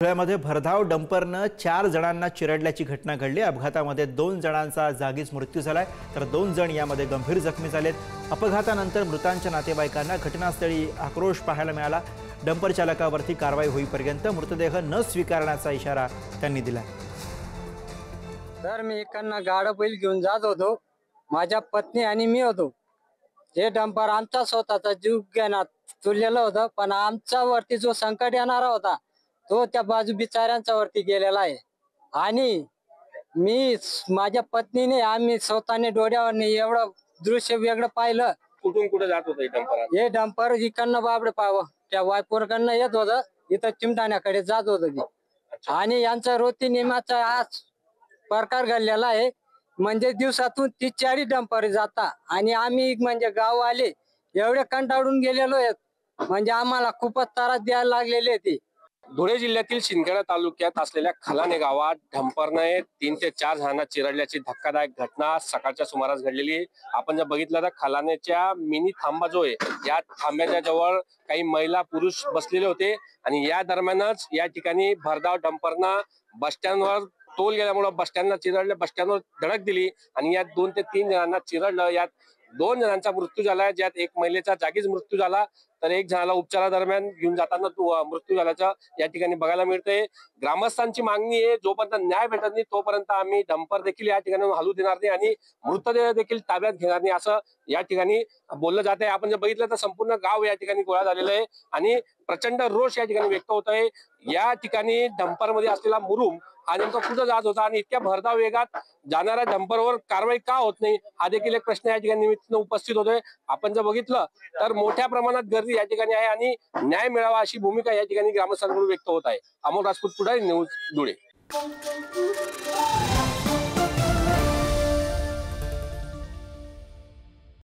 धुळ्यामध्ये भरधाव डंपरनं 4 जणांना चिरडल्याची घटना घडली। अपघातामध्ये 2 जणांचा जागीच मृत्यू झालाय तर 2 जण यामध्ये गंभीर जखमी झालेत। अपघातानंतर मृतांच्या नातेवाईकांना घटनास्थळी आक्रोश पाहायला मिळाला। डंपर चालकावरती कारवाई होईपर्यंत मृतदेह न स्वीकारण्याचा इशारा त्यांनी दिला। तर मी इकडनं गाडा बैल घेऊन जात होतो, माझ्या पत्नी आणि मी होतो। हे डंपर आमचा स्वतःचा जीव घेण्यात तुललेलं होतं, पण आमच्या वरती जो संकट येणारा होता तो त्या बाजू बिचाऱ्यांच्या वरती गेलेला आहे। आणि मी माझ्या पत्नीने आम्ही स्वतःने डोळ्यावरने एवढं दृश्य वेगळं पाहिलं। कुठून कुठे जात होतं हे डंपर इकडनं बाबडे पाव त्या वायपूरकडनं येत होतं, इथं चिमटाण्याकडे जात होतं ते। आणि यांचा रोजची नियमाचा आज प्रकार घडलेला आहे। म्हणजे दिवसातून 30-40 डंपर जाता आणि आम्ही म्हणजे गाव आले एवढे कंटाळून गेलेलो आहेत, म्हणजे आम्हाला खूपच त्रास द्यायला लागलेले ते। धुळे जिल्ह्यातील शिंदखेडा तालुक्यात असलेल्या खलाने गावात डंपरने 3 ते 4 जणांना चिरडल्याची धक्कादायक घटना सकाळच्या सुमारास घडलेली आहे। आपण जर बघितलं तर खलानेच्या मिनी थांबा जो आहे, या थांब्याच्या जवळ काही महिला पुरुष बसलेले होते आणि या दरम्यानच या ठिकाणी भरधाव डंपरनं बस स्टँडवर तोल गेल्यामुळे बस स्टँडला चिरडले, बस स्टँडवर धडक दिली आणि यात 2 ते 3 जणांना चिरडलं। यात 2 जणांचा मृत्यू झाला, ज्यात एक महिलेचा जागीच मृत्यू झाला तर एक जणाला उपचारादरम्यान घेऊन जाताना मृत्यू झाल्याचं या ठिकाणी बघायला मिळतंय। ग्रामस्थांची मागणी आहे, जोपर्यंत न्याय भेटत नाही तोपर्यंत आम्ही डंपर देखील या ठिकाणी हलू देणार नाही आणि मृतदेह देखील ताब्यात घेणार नाही, असं या ठिकाणी बोललं जात आहे। आपण जर बघितलं तर संपूर्ण गाव या ठिकाणी गोळा झालेलं आहे आणि प्रचंड रोष या ठिकाणी व्यक्त होत आहे। या ठिकाणी डंपर मध्ये असलेला मुरुम हा नेमका कुठं जात होता आणि इतक्या भरधाव वेगात जाणाऱ्या डंपरवर कारवाई का होत नाही, हा देखील एक प्रश्न या ठिकाणी निमित्तानं उपस्थित होतोय। आपण जर बघितलं तर मोठ्या प्रमाणात गर्दी या ठिकाणी आहे आणि न्याय मिळावा अशी भूमिका या ठिकाणी ग्रामस्थांकडून व्यक्त होत आहे। अमोल राजपूत, पुढारी न्यूज, धुळे।